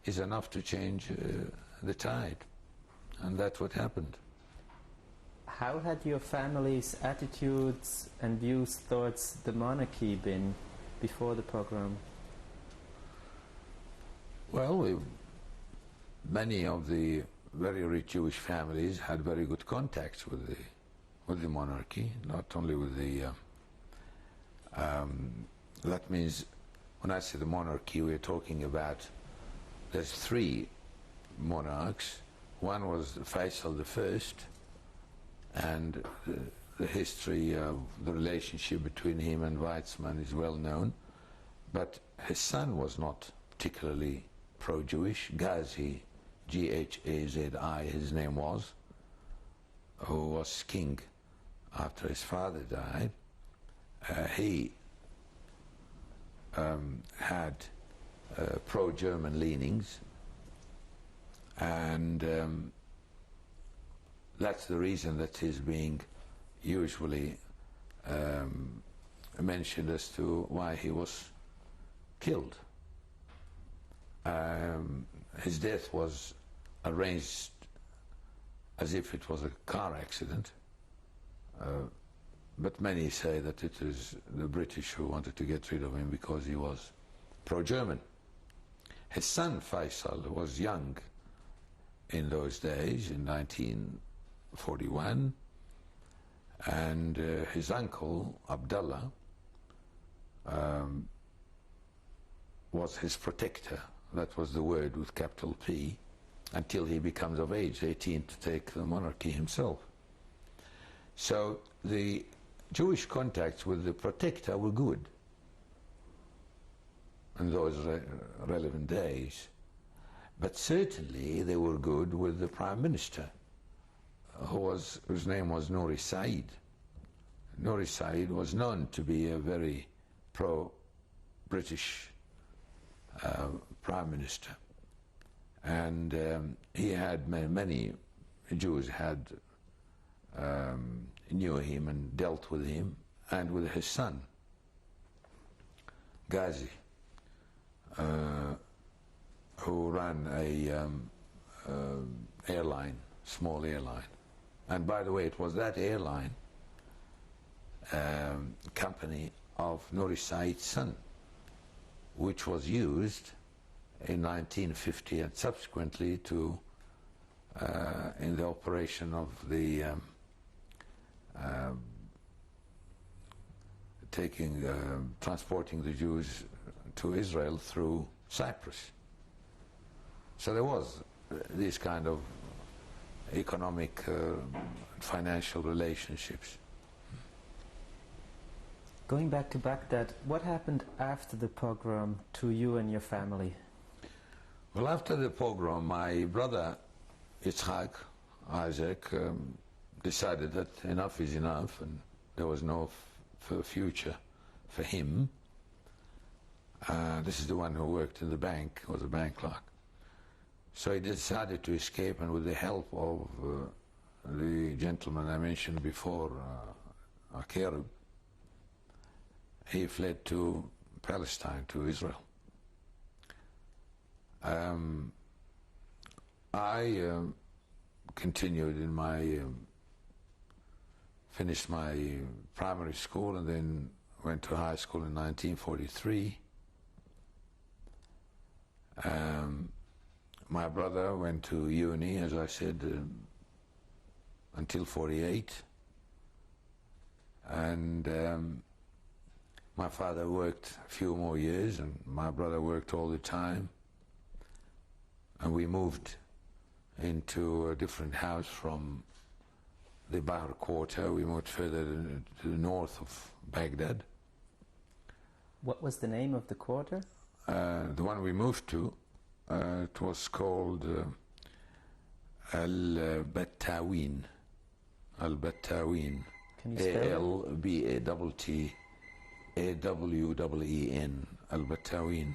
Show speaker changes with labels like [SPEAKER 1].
[SPEAKER 1] is enough to change the tide. And that's what happened.
[SPEAKER 2] How had your family's attitudes and views towards the monarchy been before the pogrom?
[SPEAKER 1] Well, many of the very rich Jewish families had very good contacts with the monarchy, not only with the... that means, when I say the monarchy, we're talking about, there's three monarchs. One was Faisal I, and the history of the relationship between him and Weizmann is well known. But his son was not particularly pro-Jewish. Ghazi, Ghazi, his name was, who was king after his father died. He had pro-German leanings, and that's the reason that he's being usually mentioned as to why he was killed. His death was arranged as if it was a car accident, but many say that it is the British who wanted to get rid of him because he was pro-German. His son Faisal was young in those days, in 1941, and his uncle Abdullah was his protector. That was the word with capital P, until he becomes of age, 18, to take the monarchy himself. So the Jewish contacts with the protector were good in those relevant days. But certainly they were good with the Prime Minister, whose name was Nouri Said. Nouri Said was known to be a very pro-British Prime Minister. And he had many Jews had knew him and dealt with him, and with his son, Ghazi, who ran a airline, small airline. And by the way, it was that airline company of Nouri Said's son, which was used in 1950 and subsequently to in the operation of the transporting the Jews to Israel through Cyprus. So there was this kind of economic, financial relationships.
[SPEAKER 2] Going back to Baghdad, what happened after the pogrom to you and your family?
[SPEAKER 1] Well, after the pogrom, my brother Isaac decided that enough is enough, and there was no future for him. This is the one who worked in the bank, was a bank clerk. So he decided to escape, and with the help of the gentleman I mentioned before, Akerib, he fled to Palestine, to Israel. I continued in my, finished my primary school and then went to high school in 1943. My brother went to uni, as I said, until 48. And my father worked a few more years, and my brother worked all the time. And we moved into a different house from the Bahr Quarter. We moved further to the north of Baghdad.
[SPEAKER 2] What was the name of the quarter?
[SPEAKER 1] The one we moved to, it was called Al-Battaween. Al-Battaween.
[SPEAKER 2] Can you spell it?
[SPEAKER 1] A-L-B-A-T-T-A-W-E-E-N. Al-Battaween.